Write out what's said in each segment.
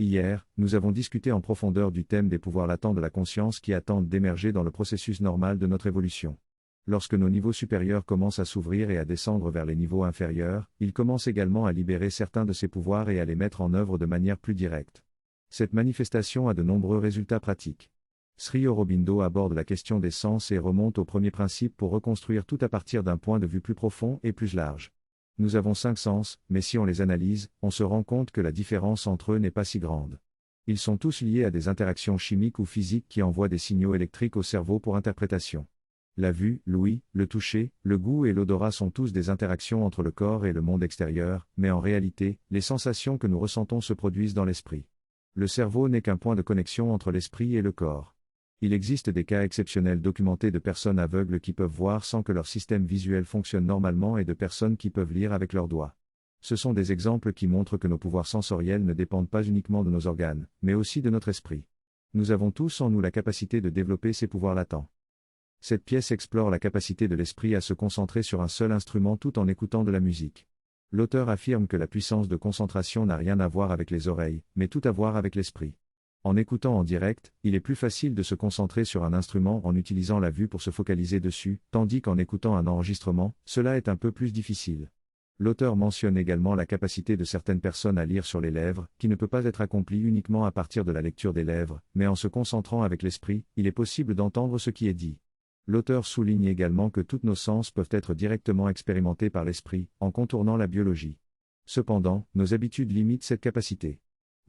Hier, nous avons discuté en profondeur du thème des pouvoirs latents de la conscience qui attendent d'émerger dans le processus normal de notre évolution. Lorsque nos niveaux supérieurs commencent à s'ouvrir et à descendre vers les niveaux inférieurs, ils commencent également à libérer certains de ces pouvoirs et à les mettre en œuvre de manière plus directe. Cette manifestation a de nombreux résultats pratiques. Sri Aurobindo aborde la question des sens et remonte au premier principe pour reconstruire tout à partir d'un point de vue plus profond et plus large. Nous avons 5 sens, mais si on les analyse, on se rend compte que la différence entre eux n'est pas si grande. Ils sont tous liés à des interactions chimiques ou physiques qui envoient des signaux électriques au cerveau pour interprétation. La vue, l'ouïe, le toucher, le goût et l'odorat sont tous des interactions entre le corps et le monde extérieur, mais en réalité, les sensations que nous ressentons se produisent dans l'esprit. Le cerveau n'est qu'un point de connexion entre l'esprit et le corps. Il existe des cas exceptionnels documentés de personnes aveugles qui peuvent voir sans que leur système visuel fonctionne normalement et de personnes qui peuvent lire avec leurs doigts. Ce sont des exemples qui montrent que nos pouvoirs sensoriels ne dépendent pas uniquement de nos organes, mais aussi de notre esprit. Nous avons tous en nous la capacité de développer ces pouvoirs latents. Cette pièce explore la capacité de l'esprit à se concentrer sur un seul instrument tout en écoutant de la musique. L'auteur affirme que la puissance de concentration n'a rien à voir avec les oreilles, mais tout à voir avec l'esprit. En écoutant en direct, il est plus facile de se concentrer sur un instrument en utilisant la vue pour se focaliser dessus, tandis qu'en écoutant un enregistrement, cela est un peu plus difficile. L'auteur mentionne également la capacité de certaines personnes à lire sur les lèvres, qui ne peut pas être accomplie uniquement à partir de la lecture des lèvres, mais en se concentrant avec l'esprit, il est possible d'entendre ce qui est dit. L'auteur souligne également que tous nos sens peuvent être directement expérimentés par l'esprit, en contournant la biologie. Cependant, nos habitudes limitent cette capacité.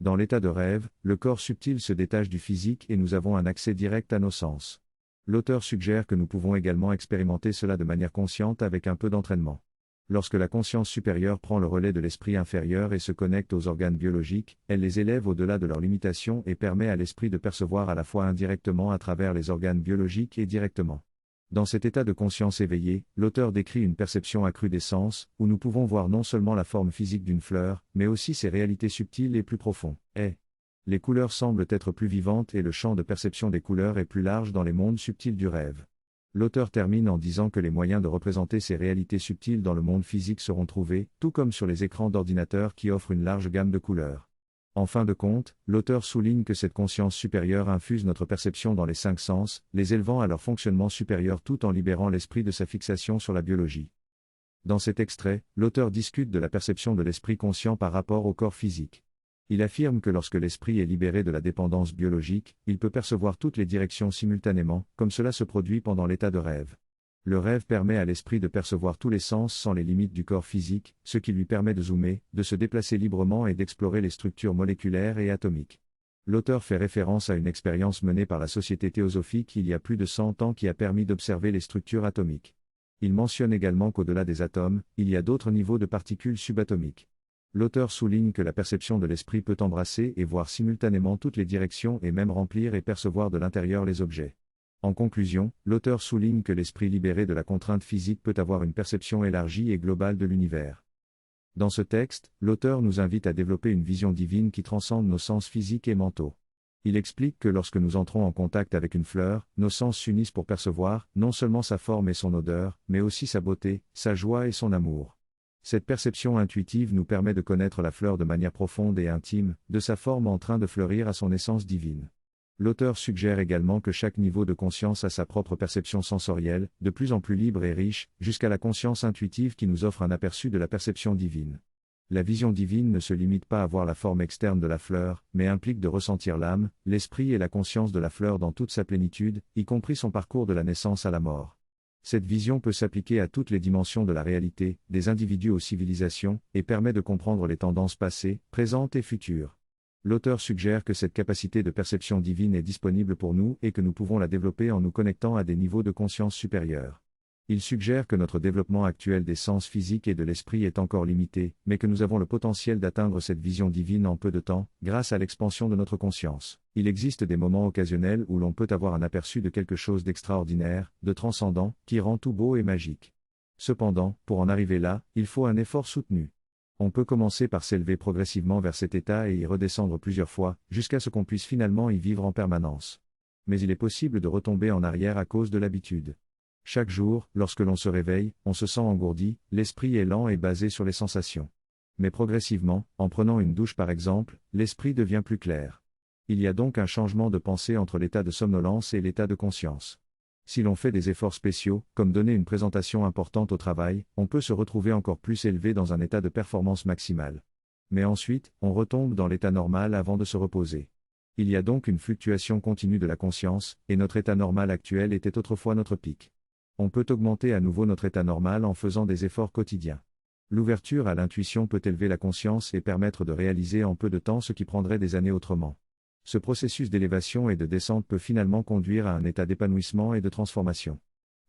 Dans l'état de rêve, le corps subtil se détache du physique et nous avons un accès direct à nos sens. L'auteur suggère que nous pouvons également expérimenter cela de manière consciente avec un peu d'entraînement. Lorsque la conscience supérieure prend le relais de l'esprit inférieur et se connecte aux organes biologiques, elle les élève au-delà de leurs limitations et permet à l'esprit de percevoir à la fois indirectement à travers les organes biologiques et directement. Dans cet état de conscience éveillée, l'auteur décrit une perception accrue des sens, où nous pouvons voir non seulement la forme physique d'une fleur, mais aussi ses réalités subtiles et plus profondes. Les couleurs semblent être plus vivantes et le champ de perception des couleurs est plus large dans les mondes subtils du rêve. L'auteur termine en disant que les moyens de représenter ces réalités subtiles dans le monde physique seront trouvés, tout comme sur les écrans d'ordinateur qui offrent une large gamme de couleurs. En fin de compte, l'auteur souligne que cette conscience supérieure infuse notre perception dans les 5 sens, les élevant à leur fonctionnement supérieur tout en libérant l'esprit de sa fixation sur la biologie. Dans cet extrait, l'auteur discute de la perception de l'esprit conscient par rapport au corps physique. Il affirme que lorsque l'esprit est libéré de la dépendance biologique, il peut percevoir toutes les directions simultanément, comme cela se produit pendant l'état de rêve. Le rêve permet à l'esprit de percevoir tous les sens sans les limites du corps physique, ce qui lui permet de zoomer, de se déplacer librement et d'explorer les structures moléculaires et atomiques. L'auteur fait référence à une expérience menée par la Société théosophique il y a plus de 100 ans qui a permis d'observer les structures atomiques. Il mentionne également qu'au-delà des atomes, il y a d'autres niveaux de particules subatomiques. L'auteur souligne que la perception de l'esprit peut embrasser et voir simultanément toutes les directions et même remplir et percevoir de l'intérieur les objets. En conclusion, l'auteur souligne que l'esprit libéré de la contrainte physique peut avoir une perception élargie et globale de l'univers. Dans ce texte, l'auteur nous invite à développer une vision divine qui transcende nos sens physiques et mentaux. Il explique que lorsque nous entrons en contact avec une fleur, nos sens s'unissent pour percevoir, non seulement sa forme et son odeur, mais aussi sa beauté, sa joie et son amour. Cette perception intuitive nous permet de connaître la fleur de manière profonde et intime, de sa forme en train de fleurir à son essence divine. L'auteur suggère également que chaque niveau de conscience a sa propre perception sensorielle, de plus en plus libre et riche, jusqu'à la conscience intuitive qui nous offre un aperçu de la perception divine. La vision divine ne se limite pas à voir la forme externe de la fleur, mais implique de ressentir l'âme, l'esprit et la conscience de la fleur dans toute sa plénitude, y compris son parcours de la naissance à la mort. Cette vision peut s'appliquer à toutes les dimensions de la réalité, des individus aux civilisations, et permet de comprendre les tendances passées, présentes et futures. L'auteur suggère que cette capacité de perception divine est disponible pour nous et que nous pouvons la développer en nous connectant à des niveaux de conscience supérieurs. Il suggère que notre développement actuel des sens physiques et de l'esprit est encore limité, mais que nous avons le potentiel d'atteindre cette vision divine en peu de temps, grâce à l'expansion de notre conscience. Il existe des moments occasionnels où l'on peut avoir un aperçu de quelque chose d'extraordinaire, de transcendant, qui rend tout beau et magique. Cependant, pour en arriver là, il faut un effort soutenu. On peut commencer par s'élever progressivement vers cet état et y redescendre plusieurs fois, jusqu'à ce qu'on puisse finalement y vivre en permanence. Mais il est possible de retomber en arrière à cause de l'habitude. Chaque jour, lorsque l'on se réveille, on se sent engourdi, l'esprit est lent et basé sur les sensations. Mais progressivement, en prenant une douche par exemple, l'esprit devient plus clair. Il y a donc un changement de pensée entre l'état de somnolence et l'état de conscience. Si l'on fait des efforts spéciaux, comme donner une présentation importante au travail, on peut se retrouver encore plus élevé dans un état de performance maximale. Mais ensuite, on retombe dans l'état normal avant de se reposer. Il y a donc une fluctuation continue de la conscience, et notre état normal actuel était autrefois notre pic. On peut augmenter à nouveau notre état normal en faisant des efforts quotidiens. L'ouverture à l'intuition peut élever la conscience et permettre de réaliser en peu de temps ce qui prendrait des années autrement. Ce processus d'élévation et de descente peut finalement conduire à un état d'épanouissement et de transformation.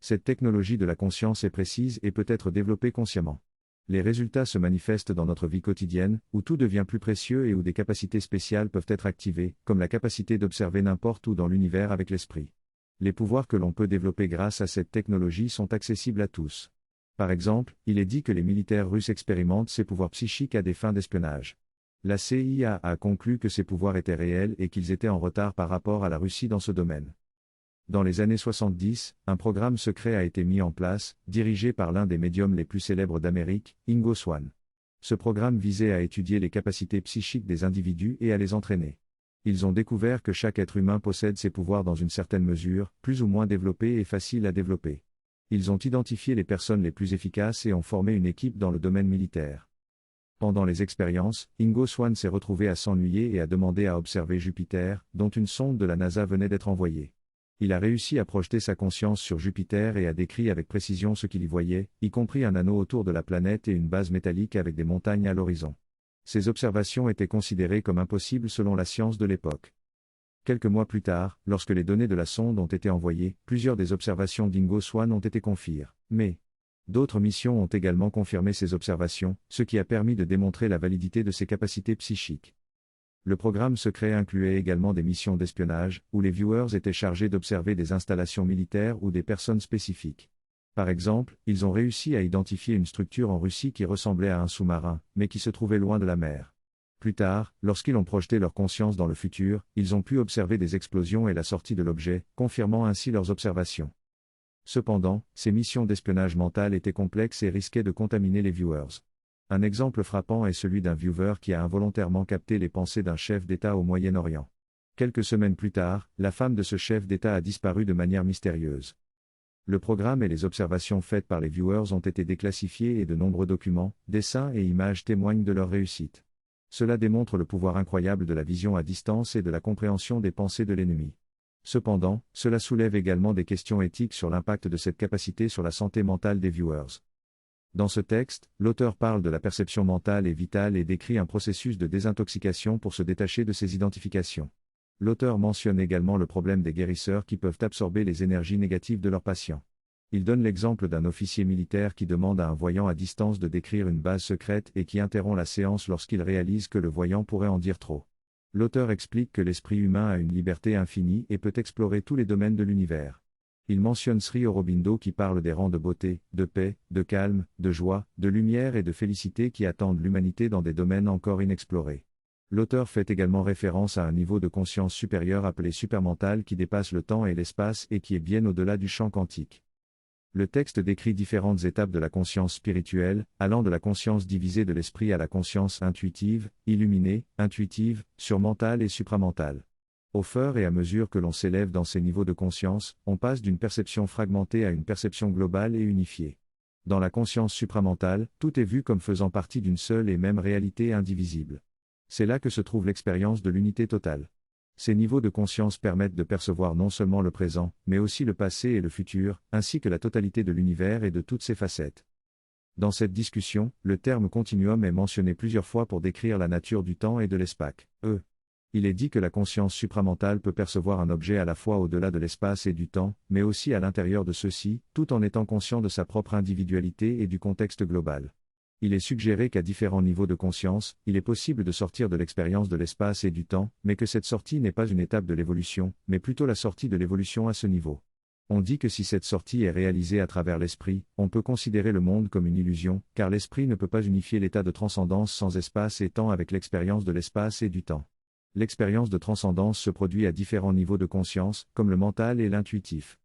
Cette technologie de la conscience est précise et peut être développée consciemment. Les résultats se manifestent dans notre vie quotidienne, où tout devient plus précieux et où des capacités spéciales peuvent être activées, comme la capacité d'observer n'importe où dans l'univers avec l'esprit. Les pouvoirs que l'on peut développer grâce à cette technologie sont accessibles à tous. Par exemple, il est dit que les militaires russes expérimentent ces pouvoirs psychiques à des fins d'espionnage. La CIA a conclu que ces pouvoirs étaient réels et qu'ils étaient en retard par rapport à la Russie dans ce domaine. Dans les années 70, un programme secret a été mis en place, dirigé par l'un des médiums les plus célèbres d'Amérique, Ingo Swann. Ce programme visait à étudier les capacités psychiques des individus et à les entraîner. Ils ont découvert que chaque être humain possède ces pouvoirs dans une certaine mesure, plus ou moins développés et faciles à développer. Ils ont identifié les personnes les plus efficaces et ont formé une équipe dans le domaine militaire. Pendant les expériences, Ingo Swann s'est retrouvé à s'ennuyer et a demandé à observer Jupiter, dont une sonde de la NASA venait d'être envoyée. Il a réussi à projeter sa conscience sur Jupiter et a décrit avec précision ce qu'il y voyait, y compris un anneau autour de la planète et une base métallique avec des montagnes à l'horizon. Ces observations étaient considérées comme impossibles selon la science de l'époque. Quelques mois plus tard, lorsque les données de la sonde ont été envoyées, plusieurs des observations d'Ingo Swann ont été confirmées. D'autres missions ont également confirmé ces observations, ce qui a permis de démontrer la validité de ses capacités psychiques. Le programme secret incluait également des missions d'espionnage, où les viewers étaient chargés d'observer des installations militaires ou des personnes spécifiques. Par exemple, ils ont réussi à identifier une structure en Russie qui ressemblait à un sous-marin, mais qui se trouvait loin de la mer. Plus tard, lorsqu'ils ont projeté leur conscience dans le futur, ils ont pu observer des explosions et la sortie de l'objet, confirmant ainsi leurs observations. Cependant, ces missions d'espionnage mental étaient complexes et risquaient de contaminer les viewers. Un exemple frappant est celui d'un viewer qui a involontairement capté les pensées d'un chef d'État au Moyen-Orient. Quelques semaines plus tard, la femme de ce chef d'État a disparu de manière mystérieuse. Le programme et les observations faites par les viewers ont été déclassifiés et de nombreux documents, dessins et images témoignent de leur réussite. Cela démontre le pouvoir incroyable de la vision à distance et de la compréhension des pensées de l'ennemi. Cependant, cela soulève également des questions éthiques sur l'impact de cette capacité sur la santé mentale des viewers. Dans ce texte, l'auteur parle de la perception mentale et vitale et décrit un processus de désintoxication pour se détacher de ces identifications. L'auteur mentionne également le problème des guérisseurs qui peuvent absorber les énergies négatives de leurs patients. Il donne l'exemple d'un officier militaire qui demande à un voyant à distance de décrire une base secrète et qui interrompt la séance lorsqu'il réalise que le voyant pourrait en dire trop. L'auteur explique que l'esprit humain a une liberté infinie et peut explorer tous les domaines de l'univers. Il mentionne Sri Aurobindo qui parle des rangs de beauté, de paix, de calme, de joie, de lumière et de félicité qui attendent l'humanité dans des domaines encore inexplorés. L'auteur fait également référence à un niveau de conscience supérieur appelé supermental qui dépasse le temps et l'espace et qui est bien au-delà du champ quantique. Le texte décrit différentes étapes de la conscience spirituelle, allant de la conscience divisée de l'esprit à la conscience intuitive, illuminée, intuitive, surmentale et supramentale. Au fur et à mesure que l'on s'élève dans ces niveaux de conscience, on passe d'une perception fragmentée à une perception globale et unifiée. Dans la conscience supramentale, tout est vu comme faisant partie d'une seule et même réalité indivisible. C'est là que se trouve l'expérience de l'unité totale. Ces niveaux de conscience permettent de percevoir non seulement le présent, mais aussi le passé et le futur, ainsi que la totalité de l'univers et de toutes ses facettes. Dans cette discussion, le terme continuum est mentionné plusieurs fois pour décrire la nature du temps et de l'espace. Il est dit que la conscience supramentale peut percevoir un objet à la fois au-delà de l'espace et du temps, mais aussi à l'intérieur de ceux-ci, tout en étant conscient de sa propre individualité et du contexte global. Il est suggéré qu'à différents niveaux de conscience, il est possible de sortir de l'expérience de l'espace et du temps, mais que cette sortie n'est pas une étape de l'évolution, mais plutôt la sortie de l'évolution à ce niveau. On dit que si cette sortie est réalisée à travers l'esprit, on peut considérer le monde comme une illusion, car l'esprit ne peut pas unifier l'état de transcendance sans espace et temps avec l'expérience de l'espace et du temps. L'expérience de transcendance se produit à différents niveaux de conscience, comme le mental et l'intuitif.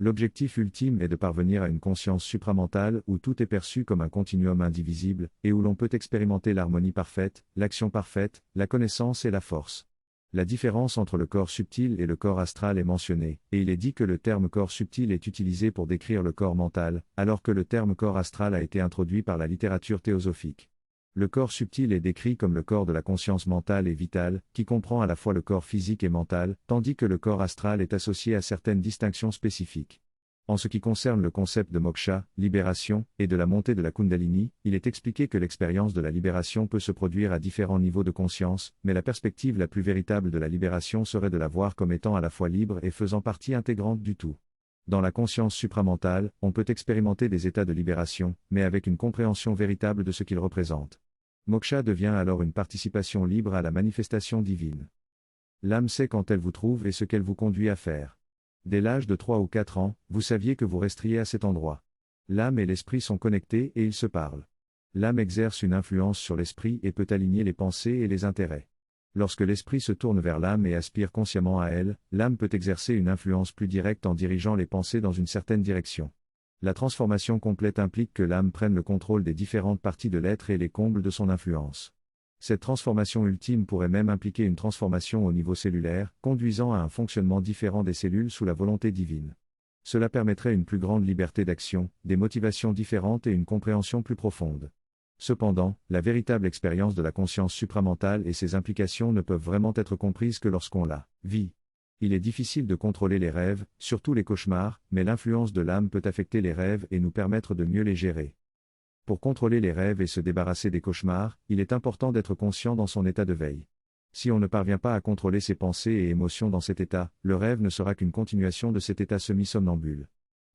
L'objectif ultime est de parvenir à une conscience supramentale où tout est perçu comme un continuum indivisible, et où l'on peut expérimenter l'harmonie parfaite, l'action parfaite, la connaissance et la force. La différence entre le corps subtil et le corps astral est mentionnée, et il est dit que le terme corps subtil est utilisé pour décrire le corps mental, alors que le terme corps astral a été introduit par la littérature théosophique. Le corps subtil est décrit comme le corps de la conscience mentale et vitale, qui comprend à la fois le corps physique et mental, tandis que le corps astral est associé à certaines distinctions spécifiques. En ce qui concerne le concept de moksha, libération, et de la montée de la Kundalini, il est expliqué que l'expérience de la libération peut se produire à différents niveaux de conscience, mais la perspective la plus véritable de la libération serait de la voir comme étant à la fois libre et faisant partie intégrante du tout. Dans la conscience supramentale, on peut expérimenter des états de libération, mais avec une compréhension véritable de ce qu'ils représentent. Moksha devient alors une participation libre à la manifestation divine. L'âme sait quand elle vous trouve et ce qu'elle vous conduit à faire. Dès l'âge de 3 ou 4 ans, vous saviez que vous resteriez à cet endroit. L'âme et l'esprit sont connectés et ils se parlent. L'âme exerce une influence sur l'esprit et peut aligner les pensées et les intérêts. Lorsque l'esprit se tourne vers l'âme et aspire consciemment à elle, l'âme peut exercer une influence plus directe en dirigeant les pensées dans une certaine direction. La transformation complète implique que l'âme prenne le contrôle des différentes parties de l'être et les comble de son influence. Cette transformation ultime pourrait même impliquer une transformation au niveau cellulaire, conduisant à un fonctionnement différent des cellules sous la volonté divine. Cela permettrait une plus grande liberté d'action, des motivations différentes et une compréhension plus profonde. Cependant, la véritable expérience de la conscience supramentale et ses implications ne peuvent vraiment être comprises que lorsqu'on la vit. Il est difficile de contrôler les rêves, surtout les cauchemars, mais l'influence de l'âme peut affecter les rêves et nous permettre de mieux les gérer. Pour contrôler les rêves et se débarrasser des cauchemars, il est important d'être conscient dans son état de veille. Si on ne parvient pas à contrôler ses pensées et émotions dans cet état, le rêve ne sera qu'une continuation de cet état semi-somnambule.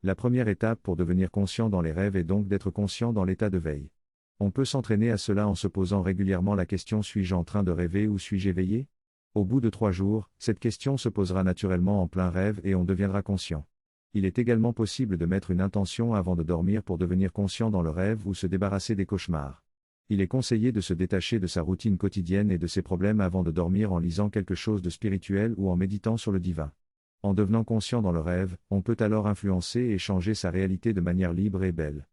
La première étape pour devenir conscient dans les rêves est donc d'être conscient dans l'état de veille. On peut s'entraîner à cela en se posant régulièrement la question: suis-je en train de rêver ou suis-je éveillé? Au bout de 3 jours, cette question se posera naturellement en plein rêve et on deviendra conscient. Il est également possible de mettre une intention avant de dormir pour devenir conscient dans le rêve ou se débarrasser des cauchemars. Il est conseillé de se détacher de sa routine quotidienne et de ses problèmes avant de dormir en lisant quelque chose de spirituel ou en méditant sur le divin. En devenant conscient dans le rêve, on peut alors influencer et changer sa réalité de manière libre et belle.